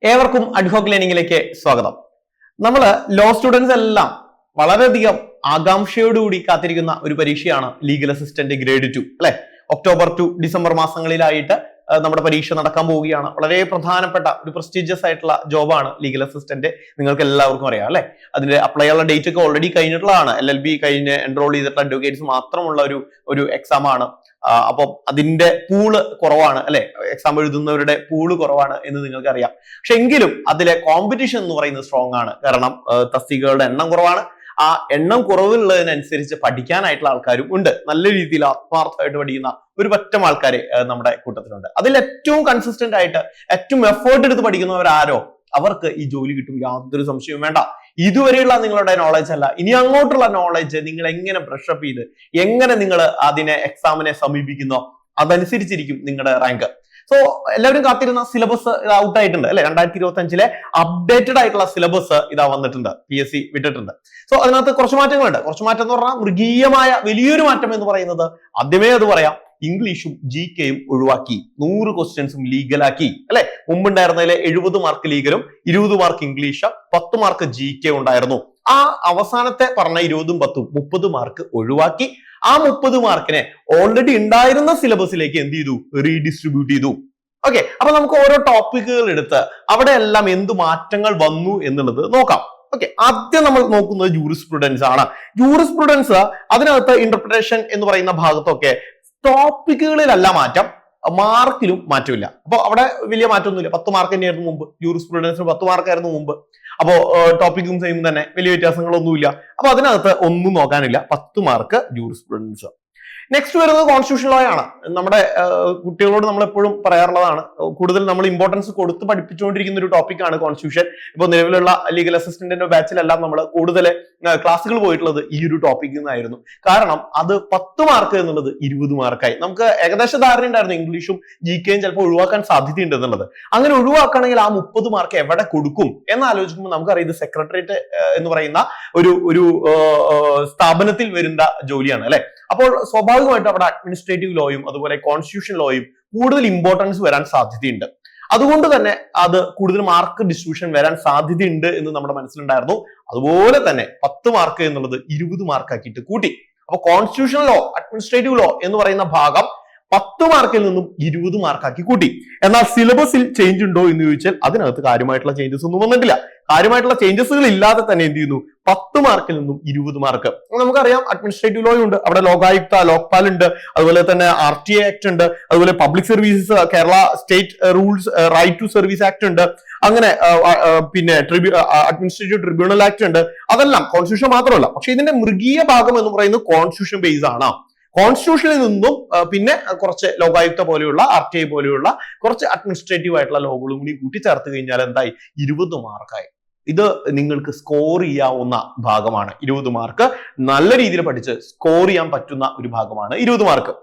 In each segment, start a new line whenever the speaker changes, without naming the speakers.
ഏവർക്കും അഡ്ഹോക്ക് ലേണിംഗിലേക്ക് സ്വാഗതം. നമ്മൾ ലോ സ്റ്റുഡൻസ് എല്ലാം വളരെയധികം ആകാംക്ഷയോടുകൂടി കാത്തിരിക്കുന്ന ഒരു പരീക്ഷയാണ് ലീഗൽ അസിസ്റ്റന്റ് ഗ്രേഡ് 2 അല്ലെ. ഒക്ടോബർ ടു ഡിസംബർ മാസങ്ങളിലായിട്ട് നമ്മുടെ പരീക്ഷ നടക്കാൻ പോവുകയാണ്. വളരെ പ്രധാനപ്പെട്ട ഒരു പ്രസ്റ്റീജിയസ് ആയിട്ടുള്ള ജോബാണ് ലീഗൽ അസിസ്റ്റന്റ്. നിങ്ങൾക്ക് എല്ലാവർക്കും അറിയാം അല്ലെ. അതിന്റെ അപ്ലൈ ചെയ്യാനുള്ള ഡേറ്റ് ഒക്കെ ഓൾറെഡി കഴിഞ്ഞിട്ടുള്ളതാണ്. LLB കഴിഞ്ഞ് എൻറോൾ ചെയ്തിട്ടുള്ള അഡ്വക്കേറ്റ്സ് മാത്രമുള്ള ഒരു എക്സാം ആണ്. അപ്പം അതിന്റെ പൂള് കുറവാണ് അല്ലെ. എക്സാം എഴുതുന്നവരുടെ പൂള് കുറവാണ് എന്ന് നിങ്ങൾക്ക് അറിയാം. പക്ഷെ എങ്കിലും അതിലെ കോമ്പറ്റീഷൻ എന്ന് പറയുന്നത് സ്ട്രോങ് ആണ്. കാരണം തസ്തികകളുടെ എണ്ണം കുറവാണ്. ആ എണ്ണം കുറവുള്ളതിനനുസരിച്ച് പഠിക്കാനായിട്ടുള്ള ആൾക്കാരും ഉണ്ട്. നല്ല രീതിയിൽ ആത്മാർത്ഥമായിട്ട് പഠിക്കുന്ന ഒരു പറ്റം ആൾക്കാര് നമ്മുടെ കൂട്ടത്തിലുണ്ട്. അതിൽ ഏറ്റവും കൺസിസ്റ്റന്റ് ആയിട്ട് ഏറ്റവും എഫേർട്ട് എടുത്ത് പഠിക്കുന്നവരാരോ അവർക്ക് ഈ ജോലി കിട്ടും, യാതൊരു സംശയവും വേണ്ട. ഇതുവരെയുള്ള നിങ്ങളുടെ നോളജ് അല്ല, ഇനി അങ്ങോട്ടുള്ള നോളജ് നിങ്ങൾ എങ്ങനെ ബ്രഷപ്പ് ചെയ്ത് എങ്ങനെ നിങ്ങൾ അതിനെ എക്സാമിനെ സമീപിക്കുന്നോ അതനുസരിച്ചിരിക്കും നിങ്ങളുടെ റാങ്ക്. സോ എല്ലാവരും കാത്തിരുന്ന സിലബസ് ഔട്ട് ആയിട്ടുണ്ട് അല്ലെ. 2025 അപ്ഡേറ്റഡ് ആയിട്ടുള്ള സിലബസ് ഇതാ വന്നിട്ടുണ്ട്, PSC വിട്ടിട്ടുണ്ട്. സോ അതിനകത്ത് കുറച്ച് മാറ്റങ്ങളുണ്ട്. കുറച്ച് മാറ്റം എന്ന് പറഞ്ഞാൽ മൃഗീയമായ വലിയൊരു മാറ്റം എന്ന് പറയുന്നത് ആദ്യമേ അത് പറയാം, ഇംഗ്ലീഷും GKയും ഒഴിവാക്കി. 100 ക്വസ്റ്റ്യൻസും ലീഗലാക്കി അല്ലെ. മുമ്പുണ്ടായിരുന്നതിലെ 70 മാർക്ക് ലീഗലും 20 മാർക്ക് ഇംഗ്ലീഷ് 10 മാർക്ക് GK ഉണ്ടായിരുന്നു. ആ അവസാനത്തെ പറഞ്ഞ 20ഉം 10ഉം 30 മാർക്ക് ഒഴിവാക്കി. ആ 30 മാർക്കിനെ ഓൾറെഡി ഉണ്ടായിരുന്ന സിലബസിലേക്ക് എന്ത് ചെയ്തു? റീഡിസ്ട്രിബ്യൂട്ട് ചെയ്തു. ഓക്കെ, അപ്പൊ നമുക്ക് ഓരോ ടോപ്പിക്കുകൾ എടുത്ത് അവിടെ എല്ലാം എന്ത് മാറ്റങ്ങൾ വന്നു എന്നുള്ളത് നോക്കാം. ഓക്കെ, ആദ്യം നമ്മൾ നോക്കുന്നത് ജൂറിസ്പ്രുഡൻസ് ആണ്. ജൂറിസ്പ്രുഡൻസ് അതിനകത്ത് ഇന്റർപ്രിട്ടേഷൻ എന്ന് പറയുന്ന ഭാഗത്തൊക്കെ ടോപ്പിക്കുകളിലല്ല മാറ്റം, മാർക്കിലും മാറ്റമില്ല. അപ്പൊ അവിടെ വലിയ മാറ്റമൊന്നുമില്ല. 10 മാർക്ക് തന്നെയായിരുന്നു മുമ്പ്. ജൂറിസ്പ്രുഡൻസിന് 10 മാർക്കായിരുന്നു മുമ്പ്. അപ്പോ ടോപ്പിക്കും സെയിം തന്നെ, വലിയ വ്യത്യാസങ്ങളൊന്നുമില്ല. അപ്പൊ അതിനകത്ത് ഒന്നും നോക്കാനില്ല. 10 മാർക്ക് ജൂറിസ്പ്രുഡൻസ്. നെക്സ്റ്റ് വരുന്നത് കോൺസ്റ്റിറ്റ്യൂഷൻ ലോ ആണ്. നമ്മുടെ കുട്ടികളോട് നമ്മൾ എപ്പോഴും പറയാറുള്ളതാണ്, കൂടുതൽ നമ്മൾ ഇമ്പോർട്ടൻസ് കൊടുത്ത് പഠിപ്പിച്ചുകൊണ്ടിരിക്കുന്ന ഒരു ടോപ്പിക്കാണ് കോൺസ്റ്റിറ്റ്യൂഷൻ. ഇപ്പൊ നിലവിലുള്ള ലീഗൽ അസിസ്റ്റന്റിന്റെ ബാച്ചിലെല്ലാം നമ്മൾ കൂടുതൽ ക്ലാസ്സുകൾ പോയിട്ടുള്ളത് ഈ ഒരു ടോപ്പിക്കിൽ നിന്നായിരുന്നു. കാരണം അത് 10 മാർക്ക് എന്നുള്ളത് 20 മാർക്കായി. നമുക്ക് ഏകദേശ ധാരണ ഉണ്ടായിരുന്നു ഇംഗ്ലീഷും GKയും ചിലപ്പോൾ ഒഴിവാക്കാൻ സാധ്യതയുണ്ട് എന്നുള്ളത്. അങ്ങനെ ഒഴിവാക്കണമെങ്കിൽ ആ 30 മാർക്ക് എവിടെ കൊടുക്കും എന്ന് ആലോചിക്കുമ്പോൾ നമുക്കറിയാം ഇത് സെക്രട്ടേറിയറ്റ് എന്ന് പറയുന്ന ഒരു സ്ഥാപനത്തിൽ വരുന്ന ജോലിയാണ് അല്ലെ. അപ്പോൾ സ്വാഭാവികമായിട്ടും അവിടെ അഡ്മിനിസ്ട്രേറ്റീവ് ലോയും അതുപോലെ കോൺസ്റ്റിറ്റ്യൂഷൻ ലോയും കൂടുതൽ ഇമ്പോർട്ടൻസ് വരാൻ സാധ്യതയുണ്ട്. അതുകൊണ്ട് തന്നെ അത് കൂടുതൽ മാർക്ക് ഡിസ്ട്രിബ്യൂഷൻ വരാൻ സാധ്യതയുണ്ട് എന്ന് നമ്മുടെ മനസ്സിലുണ്ടായിരുന്നു. അതുപോലെ തന്നെ 10 മാർക്ക് എന്നുള്ളത് 20 മാർക്കാക്കിയിട്ട് കൂട്ടി. അപ്പൊ കോൺസ്റ്റിറ്റ്യൂഷൻ ലോ, അഡ്മിനിസ്ട്രേറ്റീവ് ലോ എന്ന് പറയുന്ന ഭാഗം 10 മാർക്കിൽ നിന്നും 20 മാർക്കാക്കി കൂട്ടി. എന്നാൽ സിലബസിൽ ചേഞ്ച് ഉണ്ടോ എന്ന് ചോദിച്ചാൽ അതിനകത്ത് കാര്യമായിട്ടുള്ള ചേഞ്ചസ് ഒന്നും വന്നിട്ടില്ല. കാര്യമായിട്ടുള്ള ചേഞ്ചസുകൾ ഇല്ലാതെ തന്നെ എന്ത് ചെയ്യുന്നു, 10 മാർക്കിൽ നിന്നും 20 മാർക്ക്. നമുക്കറിയാം അഡ്മിനിസ്ട്രേറ്റീവ് ലോ ഉണ്ട്, അവിടെ ലോകായുക്ത, ലോക്പാൽ ഉണ്ട്, അതുപോലെ തന്നെ RTA ആക്ട് ഉണ്ട്, അതുപോലെ public services Kerala state rules right to service act ഉണ്ട്, അങ്ങനെ പിന്നെ അഡ്മിനിസ്ട്രേറ്റീവ് ട്രിബ്യൂണൽ ആക്ട് ഉണ്ട്. അതെല്ലാം കോൺസ്റ്റിറ്റ്യൂഷൻ മാത്രമല്ല. പക്ഷെ ഇതിന്റെ മൃഗീയ ഭാഗം എന്ന് പറയുന്നത് കോൺസ്റ്റിറ്റ്യൂഷൻ ബേസ് ആണ്. കോൺസ്റ്റിറ്റ്യൂഷനിൽ നിന്നും പിന്നെ കുറച്ച് ലോകായുക്ത പോലെയുള്ള RTA പോലെയുള്ള കുറച്ച് അഡ്മിനിസ്ട്രേറ്റീവ് ആയിട്ടുള്ള ലോകളും കൂടി കൂട്ടിച്ചേർത്ത് കഴിഞ്ഞാൽ എന്തായി? 20 മാർക്കായി. ഇത് നിങ്ങൾക്ക് സ്കോർ ചെയ്യാവുന്ന ഭാഗമാണ്. 20 മാർക്ക് നല്ല രീതിയിൽ പഠിച്ച് സ്കോർ ചെയ്യാൻ പറ്റുന്ന ഒരു ഭാഗമാണ് 20 മാർക്ക്.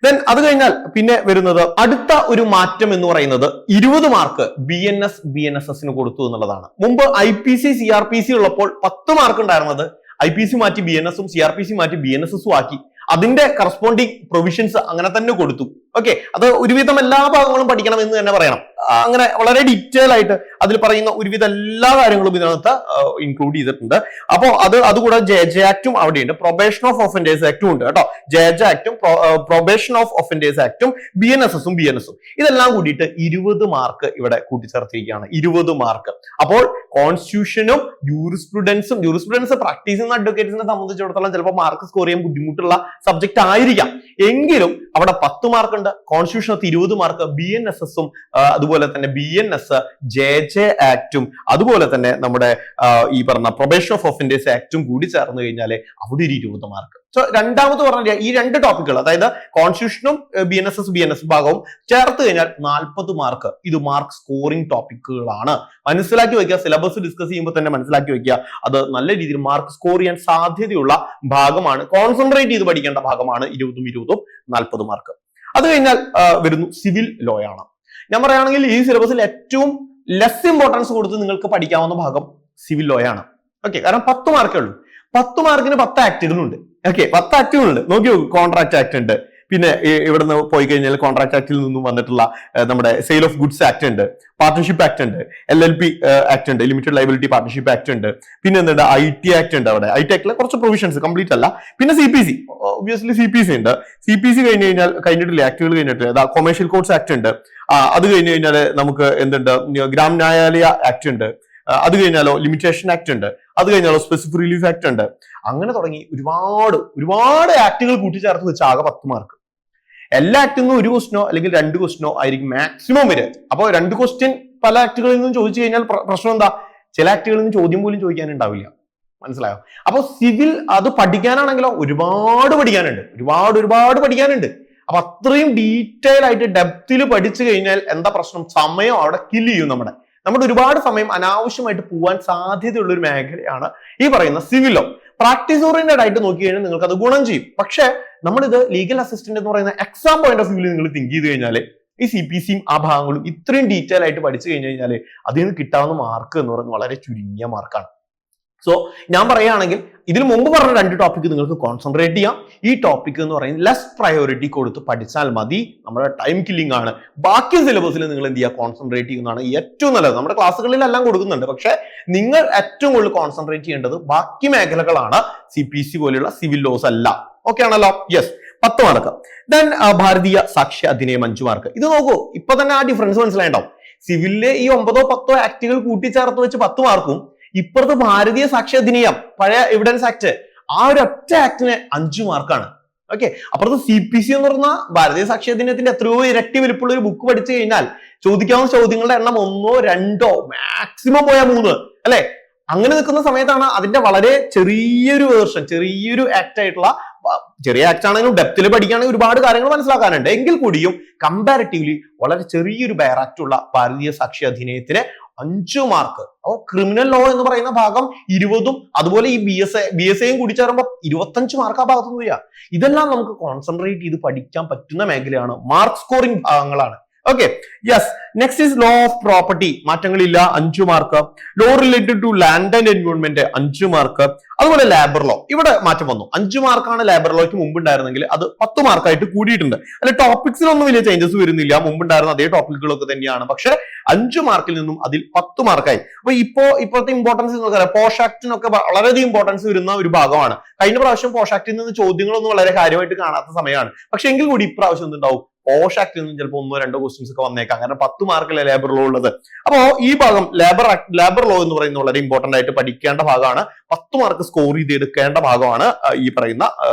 ദെൻ അത് കഴിഞ്ഞാൽ പിന്നെ വരുന്നത് അടുത്ത ഒരു മാറ്റം എന്ന് പറയുന്നത് 20 മാർക്ക് BNS കൊടുത്തു എന്നുള്ളതാണ്. മുമ്പ് IPC CRPC ഉള്ളപ്പോൾ 10 മാർക്ക് ഉണ്ടായിരുന്നത് IPC മാറ്റി BNS ഉം CRPC മാറ്റി BNSS ആക്കി. അതിന്റെ കറസ്പോണ്ടിങ് പ്രൊവിഷൻസ് അങ്ങനെ തന്നെ കൊടുത്തു. ഓക്കെ, അത് ഒരുവിധം എല്ലാ ഭാഗങ്ങളും പഠിക്കണം എന്ന് തന്നെ പറയണം. അങ്ങനെ വളരെ ഡീറ്റെയിൽ ആയിട്ട് അതിൽ പറയുന്ന ഒരുവിധ എല്ലാ കാര്യങ്ങളും ഇതിനകത്ത് ഇൻക്ലൂഡ് ചെയ്തിട്ടുണ്ട്. അപ്പോ അതുകൂടാതെ JJ ആക്ടും അവിടെയുണ്ട്, പ്രൊബേഷൻ ഓഫ് ഒഫൻഡേഴ്സ് ആക്ടും ഉണ്ട് കേട്ടോ. JJ ആക്ടും പ്രൊബേഷൻ ഓഫ് ഒഫൻഡേഴ്സ് ആക്ടും BNSസും ഇതെല്ലാം കൂടിയിട്ട് 20 മാർക്ക് ഇവിടെ കൂട്ടിച്ചേർത്തിരിക്കുകയാണ്. 20 മാർക്ക്. അപ്പോൾ കോൺസ്റ്റിറ്റ്യൂഷനും ജൂറിസ്പ്രുഡൻസ് പ്രാക്ടീസ് ചെയ്യുന്ന അഡ്വക്കേറ്റ്സിനെ സംബന്ധിച്ചിടത്തോളം ചിലപ്പോൾ മാർക്ക് സ്കോർ ചെയ്യാൻ ബുദ്ധിമുട്ടുള്ള സബ്ജക്ട് ആയിരിക്കാം. എങ്കിലും അവിടെ 10 മാർക്ക് ഉണ്ട്, കോൺസ്റ്റിറ്റ്യൂഷനകത്ത് 20 മാർക്ക്, BNSസും അതുപോലെ തന്നെ BNS JJ ആക്ടും അതുപോലെ തന്നെ നമ്മുടെ ഈ പറഞ്ഞ പ്രൊബേഷൻ ഓഫ് ഒഫൻഡേഴ്സ് ആക്ടും കൂടി ചേർന്ന് കഴിഞ്ഞാൽ അവിടെ ഒരു 20 മാർക്ക്. സോ രണ്ടാമത് പറഞ്ഞ ഈ 2 ടോപ്പിക്കുകൾ, അതായത് കോൺസ്റ്റിറ്റ്യൂഷനും BNS ഭാഗവും ചേർത്ത് കഴിഞ്ഞാൽ 40 മാർക്ക്. ഇത് മാർക്ക് സ്കോറിംഗ് ടോപ്പിക്കുകളാണ്. മനസ്സിലാക്കി വെക്കുക. സിലബസ് ഡിസ്കസ് ചെയ്യുമ്പോൾ തന്നെ മനസ്സിലാക്കി വെക്കുക. അത് നല്ല രീതിയിൽ മാർക്ക് സ്കോർ ചെയ്യാൻ സാധ്യതയുള്ള ഭാഗമാണ്. കോൺസെൻട്രേറ്റ് ചെയ്ത് പഠിക്കേണ്ട ഭാഗമാണ് 20 40 മാർക്ക്. അത് കഴിഞ്ഞാൽ വരുന്നു സിവിൽ ലോ ആണ്. ഞാൻ പറയുകയാണെങ്കിൽ ഈ സിലബസിൽ ഏറ്റവും ലെസ് ഇമ്പോർട്ടൻസ് കൊടുത്ത് നിങ്ങൾക്ക് പഠിക്കാവുന്ന ഭാഗം സിവിൽ ലോ ആണ്. ഓക്കെ, കാരണം 10 മാർക്കേ ഉള്ളൂ. 10 മാർക്കിന് 10 ആക്ടുകളുണ്ട്. ഓക്കെ, 10 ആക്ടുകളുണ്ട്. നോക്കി, കോൺട്രാക്ട് ആക്ട് ഉണ്ട്, പിന്നെ ഇവിടുന്ന് പോയി കഴിഞ്ഞാൽ കോൺട്രാക്ട് ആക്ടിൽ നിന്നും വന്നിട്ടുള്ള നമ്മുടെ സെയിൽ ഓഫ് ഗുഡ്സ് ആക്ട് ഉണ്ട്, പാർട്ണർഷിപ്പ് ആക്ട് ഉണ്ട്, LLP ആക്ട് ഉണ്ട്, ലിമിറ്റഡ് ലയബിലിറ്റി പാർട്ണർഷിപ്പ് ആക്ട് ഉണ്ട്, പിന്നെ എന്തുണ്ട് IT ആക്ട് ഉണ്ട്. അവിടെ IT ആക്ടിലെ കുറച്ച് പ്രൊവിഷൻസ് കംപ്ലീറ്റ് അല്ല. പിന്നെ CPC, ഒബ്വിയസ്ലി CPC ഉണ്ട്. CPC കഴിഞ്ഞ് കഴിഞ്ഞാൽ കഴിഞ്ഞിട്ടില്ല, ആക്ടുകൾ കഴിഞ്ഞിട്ടില്ല. കൊമേഴ്ഷ്യൽ കോഡ്സ് ആക്ട് ഉണ്ട്. അത് കഴിഞ്ഞ് കഴിഞ്ഞാൽ നമുക്ക് എന്തുണ്ട്, ഗ്രാം ന്യായാലയ ആക്ട് ഉണ്ട്. അത് കഴിഞ്ഞാലോ ലിമിറ്റേഷൻ ആക്ട് ഉണ്ട്. അത് കഴിഞ്ഞാലോ സ്പെസിഫിക് റിലീഫ് ആക്ട് ഉണ്ട്. അങ്ങനെ തുടങ്ങി ഒരുപാട് ആക്ടുകൾ കൂട്ടിച്ചേർത്ത് വെച്ച് ആകെ 10 മാർക്ക്. എല്ലാ ആക്ടിൽ നിന്നും ഒരു ക്വസ്റ്റനോ അല്ലെങ്കിൽ 2 ക്വസ്റ്റനോ ആയിരിക്കും മാക്സിമം വരിക. അപ്പോൾ 2 ക്വസ്റ്റ്യൻ പല ആക്ടുകളിൽ നിന്നും ചോദിച്ചു കഴിഞ്ഞാൽ പ്രശ്നം എന്താ, ചില ആക്ടുകളിൽ നിന്ന് ചോദ്യം പോലും ചോദിക്കാനുണ്ടാവില്ല. മനസ്സിലായോ? അപ്പൊ സിവിൽ അത് പഠിക്കാനാണെങ്കിലോ ഒരുപാട് പഠിക്കാനുണ്ട്. അപ്പൊ അത്രയും ഡീറ്റെയിൽ ആയിട്ട് ഡെപ്തിൽ പഠിച്ചു കഴിഞ്ഞാൽ എന്താ പ്രശ്നം, സമയം അവിടെ കില്ല് ചെയ്യും. നമ്മുടെ ഒരുപാട് സമയം അനാവശ്യമായിട്ട് പോകാൻ സാധ്യതയുള്ള ഒരു മേഖലയാണ് ഈ പറയുന്ന സിവിൽ ലോ. പ്രാക്ടീസ് ഓറിയന്റഡ് ആയിട്ട് നോക്കി കഴിഞ്ഞാൽ നിങ്ങൾക്ക് അത് ഗുണം ചെയ്യും. പക്ഷെ നമ്മളിത് ലീഗൽ അസിസ്റ്റന്റ് എന്ന് പറയുന്ന എക്സാം പോയിന്റ് ഓഫ് വ്യൂവിൽ നിങ്ങൾ തിങ്ക് ചെയ്ത് കഴിഞ്ഞാൽ ഈ CPCയും ആ ഭാഗങ്ങളും ഇത്രയും ഡീറ്റെയിൽ ആയിട്ട് പഠിച്ചു കഴിഞ്ഞാൽ അതിൽ നിന്ന് കിട്ടാവുന്ന മാർക്ക് എന്ന് പറയുന്നത് വളരെ ചുരുങ്ങിയ മാർക്കാണ്. സോ ഞാൻ പറയുകയാണെങ്കിൽ ഇതിനു മുമ്പ് പറഞ്ഞ 2 ടോപ്പിക് നിങ്ങൾക്ക് കോൺസെൻട്രേറ്റ് ചെയ്യാം. ഈ ടോപ്പിക് എന്ന് പറയുന്നത് ലെസ് പ്രയോറിറ്റി കൊടുത്ത് പഠിച്ചാൽ മതി. നമ്മുടെ ടൈം കില്ലിംഗ് ആണ്. ബാക്കി സിലബസിൽ നിങ്ങൾ എന്ത് ചെയ്യുക, കോൺസെൻട്രേറ്റ് ചെയ്യുന്നതാണ് ഏറ്റവും നല്ലത്. നമ്മുടെ ക്ലാസ്സുകളിലെല്ലാം കൊടുക്കുന്നുണ്ട്, പക്ഷെ നിങ്ങൾ ഏറ്റവും കൂടുതൽ കോൺസെൻട്രേറ്റ് ചെയ്യേണ്ടത് ബാക്കി മേഖലകളാണ്, CPC പോലെയുള്ള സിവിൽ ലോസ് അല്ല. ഓക്കെ ആണല്ലോ? Yes, 10 mark. ദെൻ ഭാരതീയ സാക്ഷ്യ അധിനിയം 5 മാർക്ക്. ഇത് നോക്കൂ, ഇപ്പൊ തന്നെ ആ ഡിഫറൻസ് മനസ്സിലായിട്ടുണ്ടാവും. സിവിലിലെ ഈ 9 10 ആക്ടുകൾ കൂട്ടിച്ചേർത്ത് വെച്ച് 10 മാർക്കും, ഇപ്പുറത്ത് ഭാരതീയ സാക്ഷ്യ അധിനിയം പഴയ എവിഡൻസ് ആക്ട്, ആ ഒരു ഒറ്റ ആക്ടിന് 5 മാർക്കാണ്. ഓക്കെ, അപ്പുറത്ത് CPC എന്ന് പറഞ്ഞാൽ ഭാരതീയ സാക്ഷ്യ അധിനിയത്തിന്റെ എത്രയോ ഇരട്ടി വലിപ്പുള്ള ഒരു ബുക്ക് പഠിച്ചു കഴിഞ്ഞാൽ ചോദിക്കാവുന്ന ചോദ്യങ്ങളുടെ എണ്ണം 1 2 മാക്സിമം പോയാൽ 3, അല്ലെ? അങ്ങനെ നിൽക്കുന്ന സമയത്താണ് അതിന്റെ വളരെ ചെറിയൊരു വേർഷൻ, ചെറിയൊരു ആക്ട് ആയിട്ടുള്ള, ചെറിയ ആക്ട് ആണെങ്കിലും ഡെപ്തിൽ പഠിക്കുകയാണെങ്കിൽ ഒരുപാട് കാര്യങ്ങൾ മനസ്സിലാക്കാനുണ്ട്. എങ്കിൽ കൂടിയും കമ്പാരിറ്റീവ്ലി വളരെ ചെറിയൊരു ബയറാക്ട് ഉള്ള ഭാരതീയ സാക്ഷ്യ അധിനിയത്തിന് 5 മാർക്ക്. അപ്പോൾ ക്രിമിനൽ ലോ എന്ന് പറയുന്ന ഭാഗം 20ഉം അതുപോലെ ഈ BSAയും കൂടി ചേരുമ്പോൾ 25 മാർക്ക് ആ ഭാഗത്തുനിന്ന് വരിക. ഇതെല്ലാം നമുക്ക് കോൺസെൻട്രേറ്റ് ചെയ്ത് പഠിക്കാൻ പറ്റുന്ന മേഖലയാണ്, മാർക്ക് സ്കോറിംഗ് ഭാഗങ്ങളാണ്. Okay, yes. Next is law of property, മാറ്റങ്ങളില്ല, 5 mark. Law related to land and environment 5 mark. അതുപോലെ ലേബർ ലോ, ഇവിടെ മാറ്റം വന്നു. 5 മാർക്കാണ് ലേബർ ലോയ്ക്ക് മുമ്പ് ഉണ്ടായിരുന്നെങ്കിൽ അത് 10 മാർക്കായിട്ട് കൂടിയിട്ടുണ്ട്. അല്ലെ, ടോപ്പിക്സിലൊന്നും വലിയ ചേഞ്ചസ് വരുന്നില്ല, മുമ്പുണ്ടായിരുന്ന അതേ ടോപ്പിക്കുകളൊക്കെ തന്നെയാണ്. പക്ഷെ 5 മാർക്കിൽ നിന്നും അതിൽ 10 മാർക്കായി. അപ്പൊ ഇപ്പോഴത്തെ ഇമ്പോർട്ടൻസ് നമുക്കറിയാം, പോഷ് ആക്ടിനൊക്കെ വളരെയധികം ഇമ്പോർട്ടൻസ് വരുന്ന ഒരു ഭാഗമാണ്. കഴിഞ്ഞ പ്രാവശ്യം പോഷ് ആക്ടിൽ നിന്ന് ചോദ്യങ്ങളൊന്നും വളരെ കാര്യമായിട്ട് കാണാത്ത സമയമാണ്. പക്ഷെ എങ്കിൽ കൂടി ഇപ്രാവശ്യം എന്തുണ്ടാവും, പോഷ് ആക്ടിൽ നിന്നും ചിലപ്പോൾ 1 2 ക്വസ്റ്റ്യൻസ് ഒക്കെ വന്നേക്കാം. കാരണം 10 മാർക്കല്ലേ ലേബർ ലോ ഉള്ളത്. അപ്പോ ഈ ഭാഗം ലേബർ ലോ എന്ന് പറയുന്നത് വളരെ ഇമ്പോർട്ടന്റ് ആയിട്ട് പഠിക്കേണ്ട ഭാഗമാണ്. 10 മാർക്ക് സ്കോർ ചെയ്തെടുക്കേണ്ട ഭാഗമാണ് ഈ പറയുന്ന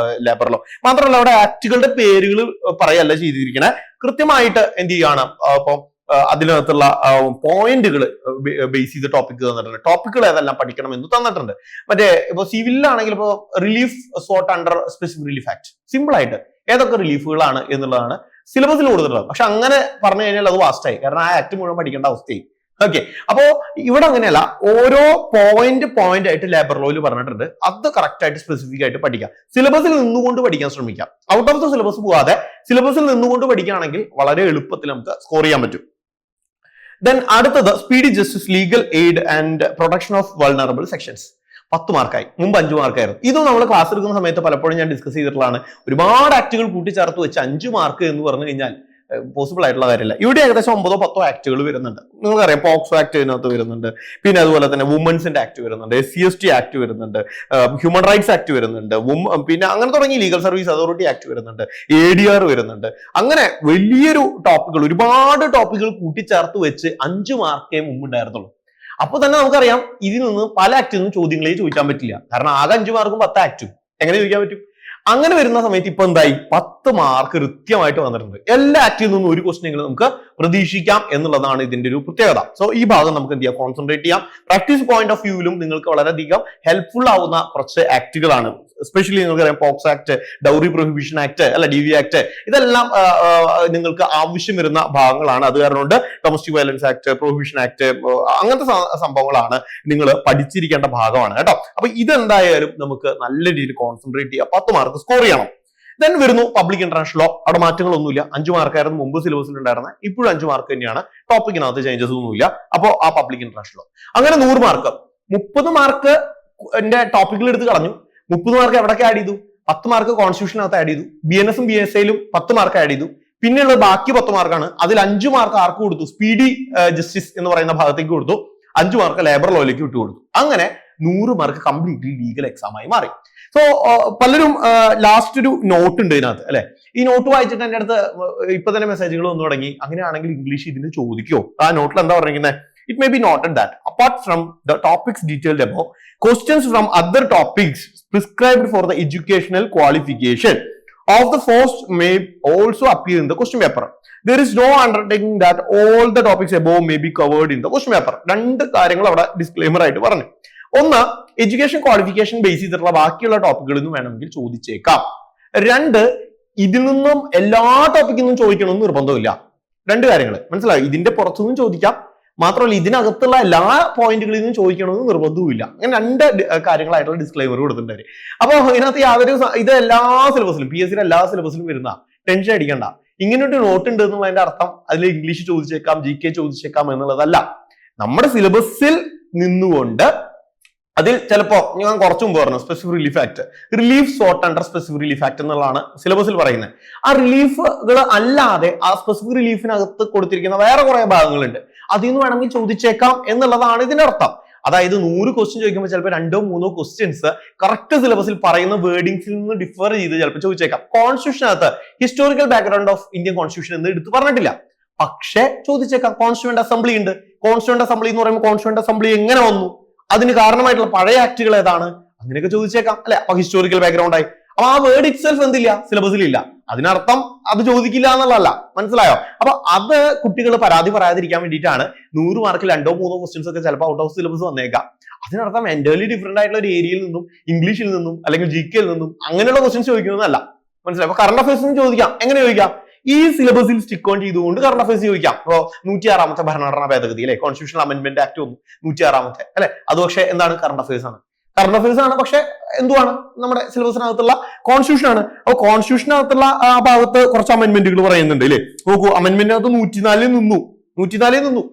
ലേബർ ലോ. മാത്രമല്ല അവിടെ ആക്ടുകളുടെ പേരുകൾ പറയല്ല ചെയ്തിരിക്കണേ, കൃത്യമായിട്ട് എന്ത് ചെയ്യാണ്, ഇപ്പൊ അതിനകത്തുള്ള പോയിന്റുകൾ ബേസ് ചെയ്ത് ടോപ്പിക് തന്നിട്ടുണ്ട്. ടോപ്പിക്കുകൾ ഏതെല്ലാം പഠിക്കണം എന്ന് തന്നിട്ടുണ്ട്. മറ്റേ ഇപ്പൊ സിവിലാണെങ്കിൽ ഇപ്പൊ relief sought under specific relief act, simple ആയിട്ട് ഏതൊക്കെ റിലീഫുകളാണ് എന്നുള്ളതാണ് സിലബസിൽ കൊടുത്തിട്ടുള്ളത്. പക്ഷെ അങ്ങനെ പറഞ്ഞു കഴിഞ്ഞാൽ അത് വാസ്റ്റായി, കാരണം ആ ആക്ട് മുഴുവൻ പഠിക്കേണ്ട അവസ്ഥയായി. ഓക്കെ, അപ്പോ ഇവിടെ അങ്ങനെയല്ല, ഓരോ പോയിന്റ് ആയിട്ട് ലേബർ ലോയിൽ പറഞ്ഞിട്ടുണ്ട്. അത് കറക്റ്റ് ആയിട്ട് സ്പെസിഫിക് ആയിട്ട് പഠിക്കാം. സിലബസിൽ നിന്നുകൊണ്ട് പഠിക്കാൻ ശ്രമിക്കാം. ഔട്ട് ഓഫ് ദ സിലബസ് പോകാതെ സിലബസിൽ നിന്നുകൊണ്ട് പഠിക്കുകയാണെങ്കിൽ വളരെ എളുപ്പത്തിൽ നമുക്ക് സ്കോർ ചെയ്യാൻ പറ്റും. ദെൻ അടുത്തത് speedy justice, legal aid and protection of vulnerable sections, 10 മാർക്കായി. മുമ്പ് 5 മാർക്കായിരുന്നു. ഇതും നമ്മൾ ക്ലാസ് എടുക്കുന്ന സമയത്ത് പലപ്പോഴും ഞാൻ ഡിസ്കസ് ചെയ്തിട്ടുള്ളതാണ്. ഒരുപാട് ആക്ടുകൾ കൂട്ടിച്ചേർത്ത് വെച്ച് 5 മാർക്ക് എന്ന് പറഞ്ഞു കഴിഞ്ഞാൽ പോസിബിൾ ആയിട്ടുള്ള കാര്യമില്ല. ഇവിടെ ഏകദേശം 9 10 ആക്ടുകൾ വരുന്നുണ്ട്. നിങ്ങൾക്കറിയാം, പോക്സോ ആക്ട് ഇതിനകത്ത് വരുന്നുണ്ട്, പിന്നെ അതുപോലെ തന്നെ വുമൻസിന്റെ ആക്ട് വരുന്നുണ്ട്, SC/ST ആക്ട് വരുന്നുണ്ട്, ഹ്യൂമൻ റൈറ്റ്സ് ആക്ട് വരുന്നുണ്ട്, പിന്നെ അങ്ങനെ തുടങ്ങി ലീഗൽ സർവീസ് അതോറിറ്റി ആക്ട് വരുന്നുണ്ട്, ADR വരുന്നുണ്ട്. അങ്ങനെ വലിയൊരു ടോപ്പിക്കുകൾ, ഒരുപാട് ടോപ്പിക്കുകൾ കൂട്ടിച്ചേർത്ത് വെച്ച് 5 മാർക്കേ മുമ്പുണ്ടായിരുന്നുള്ളൂ. അപ്പൊ തന്നെ നമുക്കറിയാം ഇതിൽ നിന്ന് പല ആക്ടിൽ നിന്നും ചോദ്യങ്ങളെ ചോദിക്കാൻ പറ്റില്ല. കാരണം ആകെ 5 മാർക്കും 10 ആക്ടും എങ്ങനെ ചോദിക്കാൻ പറ്റും? അങ്ങനെ വരുന്ന സമയത്ത് ഇപ്പൊ എന്തായി, 10 മാർക്ക് കൃത്യമായിട്ട് വന്നിട്ടുണ്ട്. എല്ലാ ആക്ടിൽ നിന്നും ഒരു ക്വസ്റ്റ്യൻ നമുക്ക് പ്രതീക്ഷിക്കാം എന്നുള്ളതാണ് ഇതിന്റെ ഒരു പ്രത്യേകത. സോ ഈ ഭാഗം നമുക്ക് എന്ത് ചെയ്യാം, കോൺസെൻട്രേറ്റ് ചെയ്യാം. പ്രാക്ടീസ് പോയിന്റ് ഓഫ് വ്യൂവിലും നിങ്ങൾക്ക് വളരെയധികം ഹെൽപ്ഫുൾ ആവുന്ന കുറച്ച് ആക്ടുകളാണ്. എസ്പെഷ്യലി നിങ്ങൾക്കറിയാം, POCSO act, dowry prohibition act, അല്ല DV ആക്ട്, ഇതെല്ലാം നിങ്ങൾക്ക് ആവശ്യം വരുന്ന ഭാഗങ്ങളാണ്. അത് കാരണം കൊണ്ട് domestic violence act, prohibition act, അങ്ങനത്തെ സംഭവങ്ങളാണ് നിങ്ങൾ പഠിച്ചിരിക്കേണ്ട ഭാഗമാണ് കേട്ടോ. അപ്പൊ ഇതെന്തായാലും നമുക്ക് നല്ല രീതിയിൽ കോൺസെൻട്രേറ്റ് ചെയ്യാം, 10 മാർക്ക് സ്കോർ ചെയ്യണം. ദെൻ വരുന്നു പബ്ലിക് ഇന്റർനാഷണൽ ലോ. അവിടെ മാറ്റങ്ങളൊന്നുമില്ല, 5 മാർക്കായിരുന്നു മുമ്പ് സിലബസിൽ ഉണ്ടായിരുന്നത്, ഇപ്പോഴും 5 മാർക്ക് തന്നെയാണ്. ടോപ്പിക്കിനകത്ത് ചേഞ്ചസ് ഒന്നുമില്ല. അപ്പോൾ ആ പബ്ലിക് ഇന്റർനാഷണൽ ലോ അങ്ങനെ 100 മാർക്ക്. 30 മാർക്ക് എന്റെ ടോപ്പിക്കിൽ എടുത്ത് കളഞ്ഞു. 30 മാർക്ക് എവിടൊക്കെ ആഡ് ചെയ്തു? 10 മാർക്ക് കോൺസ്റ്റിറ്റ്യൂഷനകത്ത് ആഡ് ചെയ്തു, BNS ഉം BSIയിലും 10 മാർക്ക് ആഡ് ചെയ്തു. പിന്നെയുള്ള ബാക്കി 10 മാർക്കാണ്. അതിൽ 5 മാർക്ക് ആർക്ക് കൊടുത്തു? സ്പീഡി ജസ്റ്റിസ് എന്ന് പറയുന്ന ഭാഗത്തേക്ക് കൊടുത്തു. 5 മാർക്ക് ലേബർ ലോയിലേക്ക് വിട്ടു കൊടുത്തു. അങ്ങനെ 100 മാർക്ക് കംപ്ലീറ്റ്ലി ലീഗൽ എക്സാം ആയി മാറി. സോ പലരും ലാസ്റ്റ് ഒരു നോട്ട് ഉണ്ട് ഇതിനകത്ത് അല്ലെ. ഈ നോട്ട് വായിച്ചിട്ട് എന്റെ അടുത്ത് ഇപ്പൊ തന്നെ മെസ്സേജുകൾ വന്നു തുടങ്ങി. അങ്ങനെയാണെങ്കിൽ ഇംഗ്ലീഷ് ഇതിന് ചോദിക്കോ? ആ നോട്ടിൽ എന്താ പറഞ്ഞിരിക്കുന്നത്? It may be noted that apart from the topics detailed above, questions from other topics prescribed for the educational qualification of the post may also appear in the question paper. There is no undertaking that all the topics above may be covered in the question paper. രണ്ട് കാര്യങ്ങൾ അവിടെ disclaimer ആയിട്ട് പറഞ്ഞു. ഒന്ന്, education qualification base ചെയ്തിട്ടുള്ള ബാക്കിയുള്ള ടോപ്പിക്കുകളിൽ നിന്നും വേണമെങ്കിൽ ചോദിച്ചേക്കാം. രണ്ട്, ഇതിൽ നിന്നും എല്ലാ ടോപ്പിക്കിൽ നിന്നും ചോദിക്കണമെന്ന് നിർബന്ധമില്ല. രണ്ട് കാര്യങ്ങൾ മനസ്സിലായി. ഇതിന്റെ പുറത്തുനിന്നും ചോദിക്കാം, മാത്രമല്ല ഇതിനകത്തുള്ള എല്ലാ പോയിന്റുകളിൽ നിന്നും ചോദിക്കണമെന്ന് നിർബന്ധവുമില്ല. അങ്ങനെ രണ്ട് കാര്യങ്ങളായിട്ടുള്ള ഡിസ്ക്ലെയിമർ കൊടുത്തിട്ടുണ്ട്. അപ്പൊ ഇതിനകത്ത് യാതൊരു ഇത് എല്ലാ സിലബസിലും PSCയുടെ എല്ലാ സിലബസിലും വരുന്ന, ടെൻഷൻ അടിക്കണ്ട. ഇങ്ങനെ ഒരു നോട്ട് ഉണ്ട് എന്നുള്ളതിന്റെ അർത്ഥം അതിൽ ഇംഗ്ലീഷ് ചോദിച്ചേക്കാം, GK ചോദിച്ചേക്കാം എന്നുള്ളതല്ല. നമ്മുടെ സിലബസിൽ നിന്നുകൊണ്ട് അതിൽ ചിലപ്പോ ഞാൻ കുറച്ചു മുമ്പ് പറഞ്ഞു specific relief act, relief sought under specific relief act എന്നുള്ളതാണ് സിലബസിൽ പറയുന്നത്. ആ റിലീഫുകൾ അല്ലാതെ ആ സ്പെസിഫിക് റിലീഫിനകത്ത് കൊടുത്തിരിക്കുന്ന വേറെ കുറെ ഭാഗങ്ങളുണ്ട്. അതിൽ നിന്ന് വേണമെങ്കിൽ ചോദിച്ചേക്കാം എന്നുള്ളതാണ് ഇതിന്റെ അർത്ഥം. അതായത് 100 ക്വസ്റ്റ്യൻ ചോദിക്കുമ്പോൾ ചിലപ്പോൾ 2-3 ക്വസ്റ്റ്യൻസ് കറക്റ്റ് സിലബസിൽ പറയുന്ന വേർഡിങ്സിൽ നിന്ന് ഡിഫർ ചെയ്ത് ചിലപ്പോൾ ചോദിച്ചേക്കാം. കോൺസ്റ്റിറ്റ്യൂഷനകത്ത് historical background of Indian constitution എന്ന് എടുത്ത് പറഞ്ഞിട്ടില്ല, പക്ഷെ ചോദിച്ചേക്കാം. കോൺസ്റ്റിറ്റ്യൂവന്റ് അസംബ്ലി ഉണ്ട്. കോൺസ്റ്റിറ്റ്യൂവന്റ് അസംബ്ലി എന്ന് പറയുമ്പോൾ കോൺസ്റ്റിറ്റ്യൂവന്റ് അസംബ്ലി എങ്ങനെ വന്നു, അതിന് കാരണമായിട്ടുള്ള പഴയ ആക്ടുകൾ ഏതാണ്, അങ്ങനെയൊക്കെ ചോദിച്ചേക്കാം അല്ലെ. അപ്പൊ ഹിസ്റ്റോറിക്കൽ ബാക്ക്ഗ്രൗണ്ട് ആയി. അപ്പൊ ആ വേർഡ് ഇറ്റ്സെൽഫ് എന്തില്ല, സിലബസിൽ ഇല്ല. അതിനർത്ഥം അത് ചോദിക്കില്ല എന്നുള്ളതല്ല, മനസ്സിലായോ? അപ്പൊ അത് കുട്ടികൾ പരാതി പറയാതിരിക്കാൻ വേണ്ടിയിട്ടാണ് 100 മാർക്കിൽ 2-3 ക്വസ്റ്റ്യൻസ് ഒക്കെ ചിലപ്പോൾ ഔട്ട് ഓഫ് സിലബസ് വന്നേക്കാം. അതിനർത്ഥം എൻറ്റയർലി ഡിഫറെന്റ് ആയിട്ടുള്ള ഒരു ഏരിയയിൽ നിന്നും, ഇംഗ്ലീഷിൽ നിന്നും അല്ലെങ്കിൽ GKയിൽ നിന്നും അങ്ങനെയുള്ള ക്വസ്റ്റ്യൻസ് ചോദിക്കുന്നതല്ല, മനസ്സിലായി? അപ്പൊ കറണ്ട് അഫയേഴ്സിന് ചോദിക്കാം. എങ്ങനെ ചോദിക്കാം? ഈ സിലബസിൽ സ്റ്റിക്ക് ഓൺ ചെയ്തുകൊണ്ട് കറണ്ട് അഫയേഴ്സ് ചോദിക്കാം. ഇപ്പോ 106ാമത്തെ ഭരണഘടനാ ഭേദഗതി അല്ലെ, കോൺസ്റ്റിറ്റ്യൂഷണൽ അമെന്റ്മെന്റ് ആക്ട് വന്നു 106ാമത്തെ അല്ലെ. അത് പക്ഷെ എന്താണ്? കറണ്ട് അഫയേഴ്സ് ആണ്. കറണ്ട് അഫയേഴ്സ് ആണ്, പക്ഷെ എന്തുവാണ്? നമ്മുടെ സിലബസിനകത്തുള്ള കോൺസ്റ്റിറ്റ്യൂഷൻ ആണ്. അപ്പൊ കോൺസ്റ്റിറ്റ്യൂഷനകത്തുള്ള ആ ഭാഗത്ത് കുറച്ച് അമെന്റ്മെന്റുകൾ പറയുന്നുണ്ട് അല്ലെ. നോക്കൂ, അമെന്റ്മെന്റിനകത്ത് 104 നിന്നു, 42,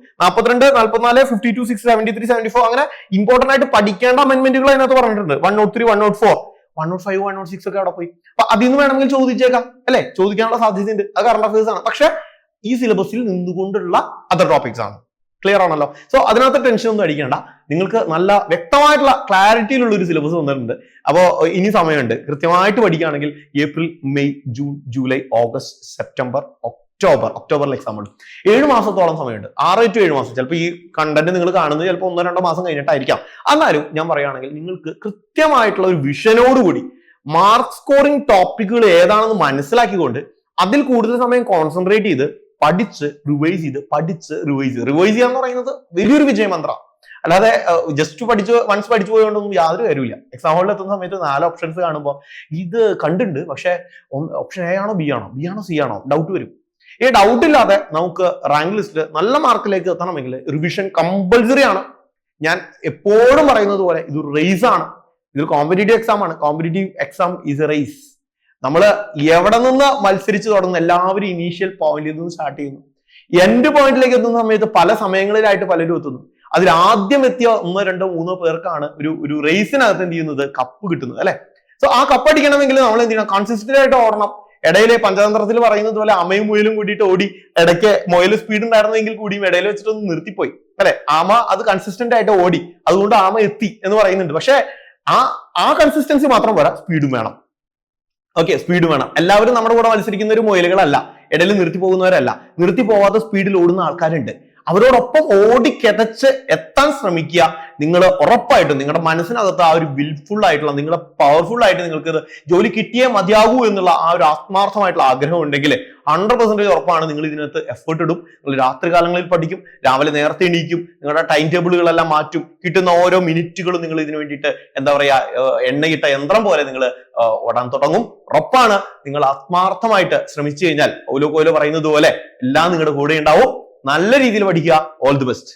44, 52, 6, 73, 74 അങ്ങനെ ഇമ്പോർട്ടന്റ് ആയിട്ട് പഠിക്കേണ്ട അമെന്റ്മെന്റുകൾ അതിനകത്ത് പറഞ്ഞിട്ടുണ്ട്. 103, 104, 105, 106 ഒക്കെ അവിടെ പോയി. അപ്പൊ അതിൽ നിന്ന് വേണമെങ്കിൽ ചോദിച്ചേക്കാം അല്ലെ, ചോദിക്കാനുള്ള സാധ്യതയുണ്ട്. അത് കറണ്ട് അഫയേഴ്സ് ആണ്, പക്ഷെ ഈ സിലബസിൽ നിന്നുകൊണ്ടുള്ള അതർ ടോപ്പിക്സ് ആണ്. ക്ലിയർ ആണല്ലോ? സോ അതിനകത്ത് ടെൻഷൻ ഒന്നും അടിക്കേണ്ട. നിങ്ങൾക്ക് നല്ല വ്യക്തമായിട്ടുള്ള ക്ലാരിറ്റിയിലുള്ള ഒരു സിലബസ് വന്നിട്ടുണ്ട്. അപ്പോൾ ഇനി സമയമുണ്ട്. കൃത്യമായിട്ട് പഠിക്കുകയാണെങ്കിൽ April, May, June, July, August, September, ഒക്ടോബറിൽ എക്സാം ഉണ്ട്. 7 മാസത്തോളം സമയമുണ്ട്. 6 to 7 മാസം. ചിലപ്പോൾ ഈ കണ്ടന്റ് നിങ്ങൾ കാണുന്നത് ചിലപ്പോൾ 1-2 മാസം കഴിഞ്ഞിട്ടായിരിക്കാം. എന്നാലും ഞാൻ പറയുകയാണെങ്കിൽ നിങ്ങൾക്ക് കൃത്യമായിട്ടുള്ള ഒരു വിഷനോടുകൂടി മാർക്ക് സ്കോറിംഗ് ടോപ്പിക്കുകൾ ഏതാണെന്ന് മനസ്സിലാക്കിക്കൊണ്ട് അതിൽ കൂടുതൽ സമയം കോൺസെൻട്രേറ്റ് ചെയ്ത് പഠിച്ച് റിവൈസ് ചെയ്ത് റിവൈസ് ചെയ്യുക എന്ന് പറയുന്നത് വലിയൊരു വിജയമന്ത്രമാണ്. അല്ലാതെ ജസ്റ്റ് വൺസ് പഠിച്ചു പോയതുകൊണ്ടൊന്നും യാതൊരു കാര്യമില്ല. എക്സാം ഹോളിൽ എത്തുന്ന സമയത്ത് 4 ഓപ്ഷൻസ് കാണുമ്പോൾ ഇത് കണ്ടുണ്ട്, പക്ഷെ ഓപ്ഷൻ A ആണോ B ആണോ C ആണോ ഡൗട്ട് വരും. ഈ ഡൗട്ട് ഇല്ലാതെ നമുക്ക് റാങ്ക് ലിസ്റ്റിൽ നല്ല മാർക്കിലേക്ക് എത്തണമെങ്കിൽ റിവിഷൻ കമ്പൽസറി ആണ്. ഞാൻ എപ്പോഴും പറയുന്നത് പോലെ ഇതൊരു റേസ് ആണ്. ഇതൊരു കോമ്പറ്റേറ്റീവ് എക്സാം ആണ്. Competitive exam is a race. നമ്മൾ എവിടെ നിന്ന് മത്സരിച്ച് തുടങ്ങുന്ന എല്ലാവരും ഇനീഷ്യൽ പോയിന്റിൽ നിന്ന് സ്റ്റാർട്ട് ചെയ്യുന്നു. എൻഡ് പോയിന്റിലേക്ക് എത്തുന്ന സമയത്ത് പല സമയങ്ങളിലായിട്ട് പലരും എത്തുന്നു. അതിൽ ആദ്യം എത്തിയ 1, 2, 3 പേർക്കാണ് ഒരു റേസിനകത്ത് എന്ത് ചെയ്യുന്നത്, കപ്പ് കിട്ടുന്നത് അല്ലെ. സോ ആ കപ്പ് അടിക്കണമെങ്കിൽ നമ്മൾ എന്ത് ചെയ്യണം? കൺസിസ്റ്റന്റ് ആയിട്ട് ഓടണം. ഇടയിലെ പഞ്ചതന്ത്രത്തിൽ പറയുന്നത് പോലെ അമയും മുയലും കൂടിയിട്ട് ഓടി. ഇടയ്ക്ക് മുയൽ സ്പീഡ് ഉണ്ടായിരുന്നെങ്കിൽ കൂടിയും ഇടയിൽ വെച്ചിട്ടൊന്ന് നിർത്തിപ്പോയി അല്ലെ. ആമ അത് കൺസിസ്റ്റന്റ് ആയിട്ട് ഓടി, അതുകൊണ്ട് ആമ എത്തി എന്ന് പറയുന്നുണ്ട്. പക്ഷെ ആ കൺസിസ്റ്റൻസി മാത്രം പോരാ, സ്പീഡും വേണം. ഓക്കെ, സ്പീഡ് വേണം. എല്ലാവരും നമ്മുടെ കൂടെ മത്സരിക്കുന്ന ഒരു മുയലുകളല്ല, ഇടയിൽ നിർത്തി പോകുന്നവരല്ല. നിർത്തി പോവാതെ സ്പീഡിൽ ഓടുന്ന ആൾക്കാരുണ്ട്. അവരോടൊപ്പം ഓടിക്കെതച്ച് എത്താൻ ശ്രമിക്കുക. നിങ്ങൾ ഉറപ്പായിട്ടും നിങ്ങളുടെ മനസ്സിനകത്ത് ആ ഒരു വിൽഫുൾ ആയിട്ടുള്ള, നിങ്ങളുടെ പവർഫുൾ ആയിട്ട് നിങ്ങൾക്ക് ജോലി കിട്ടിയേ മതിയാകൂ എന്നുള്ള ആ ഒരു ആത്മാർത്ഥമായിട്ടുള്ള ആഗ്രഹം ഉണ്ടെങ്കിൽ 100% ഉറപ്പാണ് നിങ്ങൾ ഇതിനകത്ത് എഫേർട്ട് ഇടും. നിങ്ങൾ രാത്രി കാലങ്ങളിൽ പഠിക്കും, രാവിലെ നേരത്തെ എണീക്കും, നിങ്ങളുടെ ടൈം ടേബിളുകളെല്ലാം മാറ്റും. കിട്ടുന്ന ഓരോ മിനിറ്റുകളും നിങ്ങൾ ഇതിനു വേണ്ടിയിട്ട് എന്താ പറയാ, എണ്ണയിട്ട യന്ത്രം പോലെ നിങ്ങൾ ഓടാൻ തുടങ്ങും. ഉറപ്പാണ്. നിങ്ങൾ ആത്മാർത്ഥമായിട്ട് ശ്രമിച്ചു കഴിഞ്ഞാൽ ഓലോ പറയുന്നത് പോലെ എല്ലാം നിങ്ങളുടെ കൂടെ ഉണ്ടാവും. നല്ല രീതിയിൽ പഠിക്കുക. All the best.